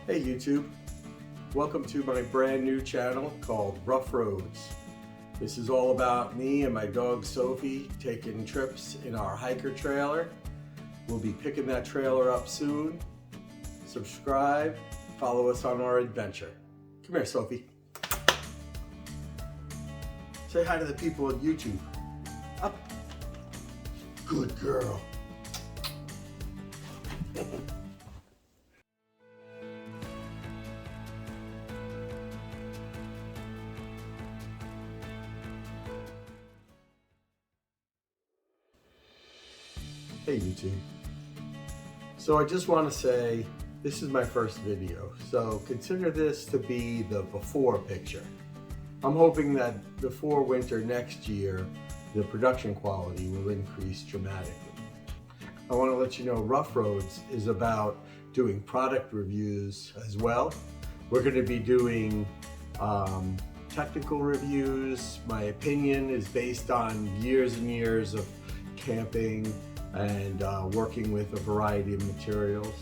Hey YouTube, welcome to my brand new channel called Ruff Roads. This is all about me and my dog Sophie taking trips in our hiker trailer. We'll be picking that trailer up soon. Subscribe, follow us on our adventure. Come here, Sophie. Say hi to the people on YouTube. Up. Good girl. Hey YouTube. So I just want to say this is my first video, so consider this to be the before picture. I'm hoping that before winter next year the production quality will increase dramatically. I want to let you know Ruff Roads is about doing product reviews as well. We're going to be doing technical reviews. My opinion is based on years and years of camping and working with a variety of materials.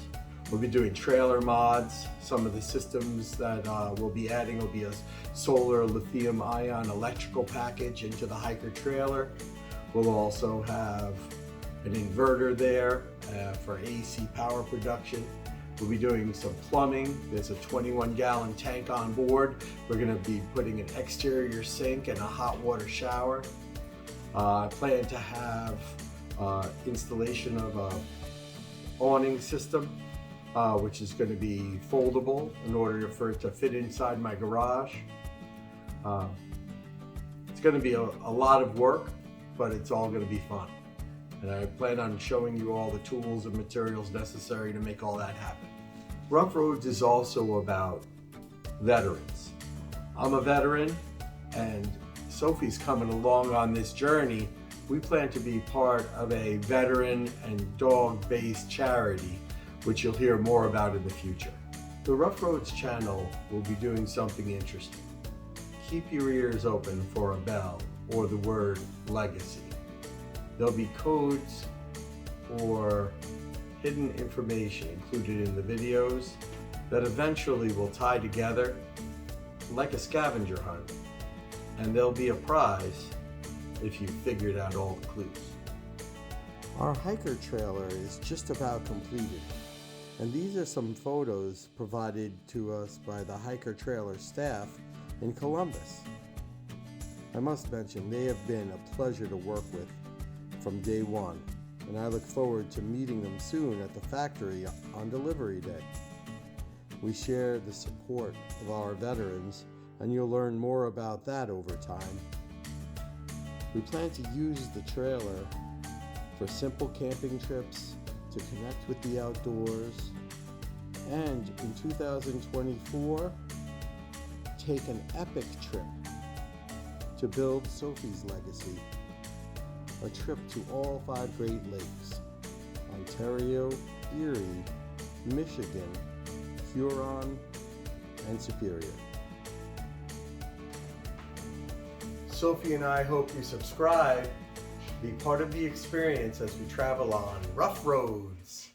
We'll be doing trailer mods. Some of the systems that we'll be adding will be a solar lithium ion electrical package into the hiker trailer. We'll also have an inverter there for AC power production. We'll be doing some plumbing. There's a 21-gallon tank on board. We're going to be putting an exterior sink and a hot water shower. I plan to have installation of a awning system, which is going to be foldable in order for it to fit inside my garage. It's going to be a lot of work, but it's all going to be fun. And I plan on showing you all the tools and materials necessary to make all that happen. Ruff Roads is also about veterans. I'm a veteran, and Sophie's coming along on this journey. We plan to be part of a veteran and dog-based charity, which you'll hear more about in the future. The Ruff Roads channel will be doing something interesting. Keep your ears open for a bell or the word legacy. There'll be codes or hidden information included in the videos that eventually will tie together like a scavenger hunt, and there'll be a prize if you figured out all the clues. Our hiker trailer is just about completed, and these are some photos provided to us by the hiker trailer staff in Columbus. I must mention they have been a pleasure to work with from day one, and I look forward to meeting them soon at the factory on delivery day. We share the support of our veterans, and you'll learn more about that over time. We plan to use the trailer for simple camping trips, to connect with the outdoors, and in 2024, take an epic trip to build Sophie's legacy. A trip to all 5 Great Lakes: Ontario, Erie, Michigan, Huron, and Superior. Sophie and I hope you subscribe, be part of the experience as we travel on Ruff Roads.